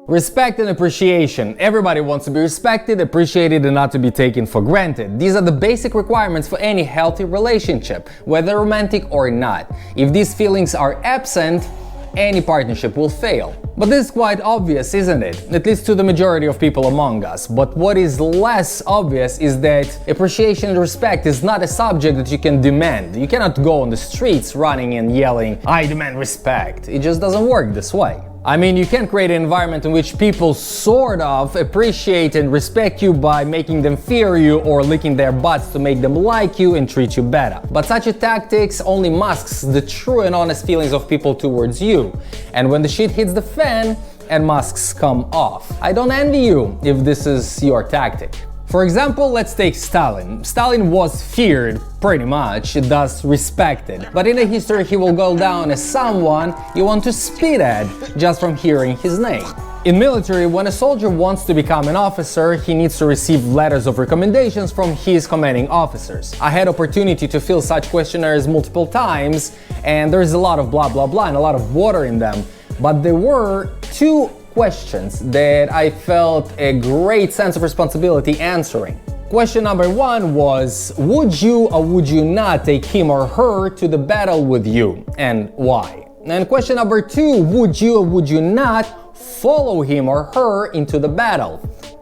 Respect and appreciation. Everybody wants to be respected, appreciated, and not to be taken for granted. These are the basic requirements for any healthy relationship, whether romantic or not. If these feelings are absent, any partnership will fail. But this is quite obvious, isn't it? At least to the majority of people among us. But what is less obvious is that appreciation and respect is not a subject that you can demand. You cannot go on the streets running and yelling, "I demand respect." It just doesn't work this way. I mean, you can create an environment in which people sort of appreciate and respect you by making them fear you or licking their butts to make them like you and treat you better. But such a tactics only masks the true and honest feelings of people towards you. And when the shit hits the fan and masks come off. I don't envy you if this is your tactic. For example, let's take Stalin. Stalin was feared, pretty much, thus respected. But in the history he will go down as someone you want to spit at just from hearing his name. In military, when a soldier wants to become an officer, he needs to receive letters of recommendations from his commanding officers. I had opportunity to fill such questionnaires multiple times, and there's a lot of blah blah blah and a lot of water in them. But there were two questions that I felt a great sense of responsibility answering. Question number one was, would you or would you not take him or her to the battle with you, and why? And question number two, would you or would you not follow him or her into the battle,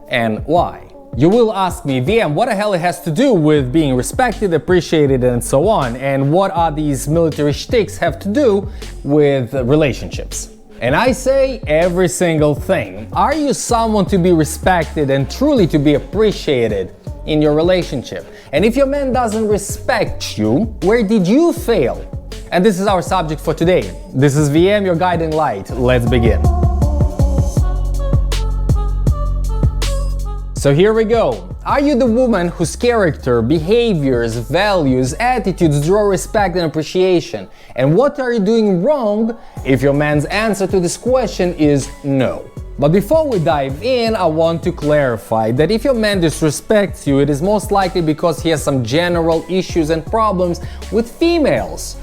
and why? You will ask me, VM, what the hell it has to do with being respected, appreciated, and so on, and what are these military shticks have to do with relationships? And I say every single thing. Are you someone to be respected and truly to be appreciated in your relationship? And if your man doesn't respect you, where did you fail? And this is our subject for today. This is VM, your guiding light. Let's begin. So here we go. Are you the woman whose character, behaviors, values, attitudes draw respect and appreciation? And what are you doing wrong if your man's answer to this question is no? But before we dive in, I want to clarify that if your man disrespects you, it is most likely because he has some general issues and problems with females.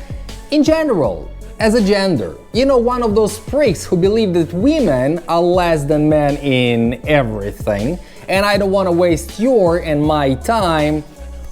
In general, as a gender. You know, one of those freaks who believe that women are less than men in everything. And I don't want to waste your and my time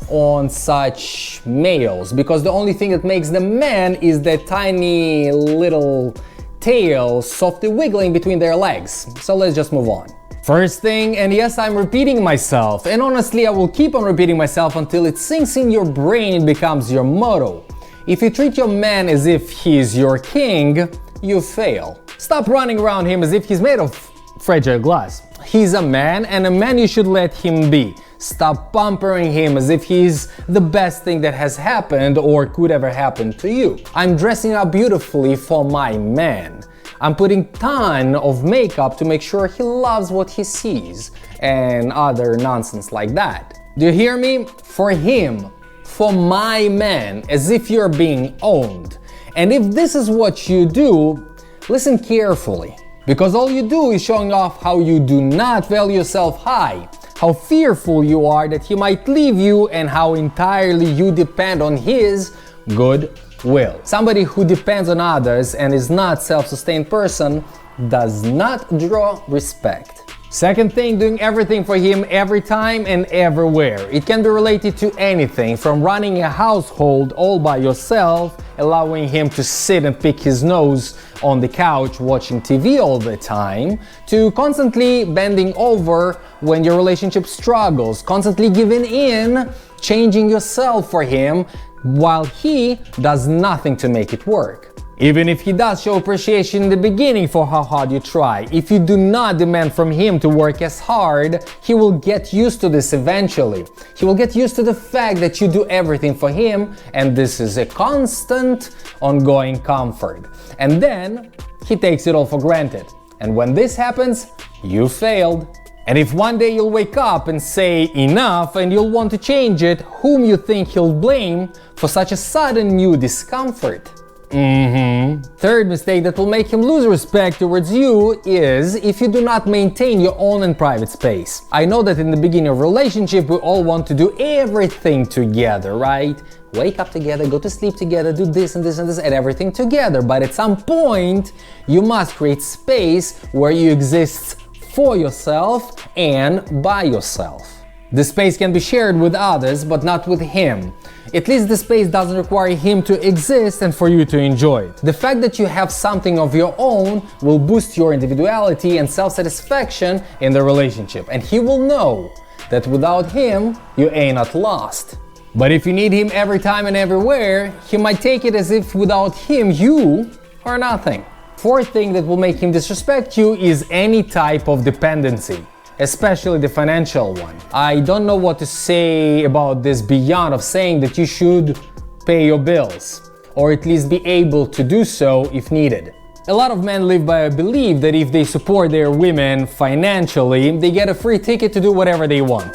on such males, because the only thing that makes them men is that tiny little tail softly wiggling between their legs. So let's just move on. First thing, and yes, I'm repeating myself, and honestly I will keep on repeating myself until it sinks in your brain and becomes your motto. If you treat your man as if he's your king, you fail. Stop running around him as if he's made of fragile glass. He's a man, and a man you should let him be. Stop pampering him as if he's the best thing that has happened or could ever happen to you. I'm dressing up beautifully for my man. I'm putting ton of makeup to make sure he loves what he sees, and other nonsense like that. Do you hear me? For him, for my man, as if you're being owned. And if this is what you do, listen carefully. Because all you do is showing off how you do not value yourself high, how fearful you are that he might leave you, and how entirely you depend on his good will. Somebody who depends on others and is not self-sustained person does not draw respect. Second thing, doing everything for him every time and everywhere. It can be related to anything from running a household all by yourself, allowing him to sit and pick his nose on the couch watching TV all the time, to constantly bending over when your relationship struggles, constantly giving in, changing yourself for him while he does nothing to make it work. Even if he does show appreciation in the beginning for how hard you try, if you do not demand from him to work as hard, he will get used to this eventually. He will get used to the fact that you do everything for him, and this is a constant, ongoing comfort. And then he takes it all for granted. And when this happens, you failed. And if one day you'll wake up and say enough and you'll want to change it, whom you think he'll blame for such a sudden new discomfort? Third mistake that will make him lose respect towards you is if you do not maintain your own and private space. I know that in the beginning of a relationship we all want to do everything together, right? Wake up together, go to sleep together, do this and this and this and everything together. But at some point you must create space where you exist for yourself and by yourself. The space can be shared with others, but not with him. At least the space doesn't require him to exist and for you to enjoy it. The fact that you have something of your own will boost your individuality and self-satisfaction in the relationship, and he will know that without him, you ain't not lost. But if you need him every time and everywhere, he might take it as if without him, you are nothing. Fourth thing that will make him disrespect you is any type of dependency, especially the financial one. I don't know what to say about this beyond of saying that you should pay your bills, or at least be able to do so if needed. A lot of men live by a belief that if they support their women financially, they get a free ticket to do whatever they want.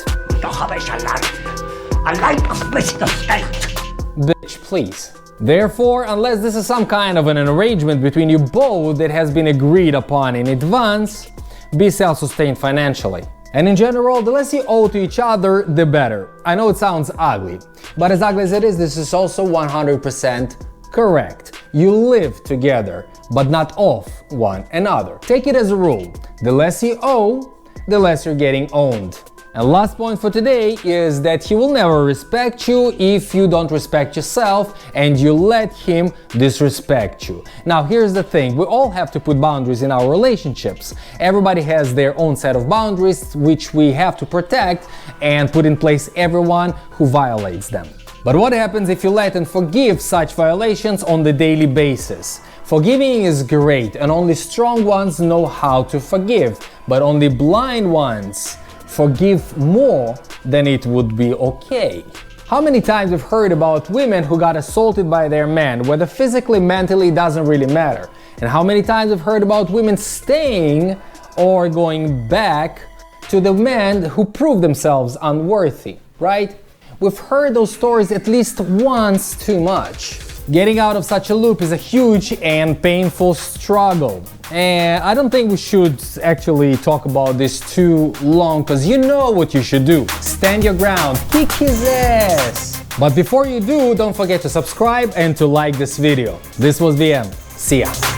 Bitch, please. Therefore, unless this is some kind of an arrangement between you both that has been agreed upon in advance, be self-sustained financially. And in general, the less you owe to each other, the better. I know it sounds ugly, but as ugly as it is, this is also 100% correct. You live together, but not off one another. Take it as a rule. The less you owe, the less you're getting owned. And last point for today is that he will never respect you if you don't respect yourself and you let him disrespect you. Now here's the thing, we all have to put boundaries in our relationships. Everybody has their own set of boundaries which we have to protect and put in place everyone who violates them. But what happens if you let and forgive such violations on the daily basis? Forgiving is great and only strong ones know how to forgive, but only blind ones forgive more than it would be okay. How many times we've heard about women who got assaulted by their man, whether physically, mentally, doesn't really matter. And how many times we've heard about women staying or going back to the men who proved themselves unworthy, right? We've heard those stories at least once too much. Getting out of such a loop is a huge and painful struggle. And I don't think we should actually talk about this too long, because you know what you should do. Stand your ground, kick his ass. But before you do, don't forget to subscribe and to like this video. This was VM. See ya.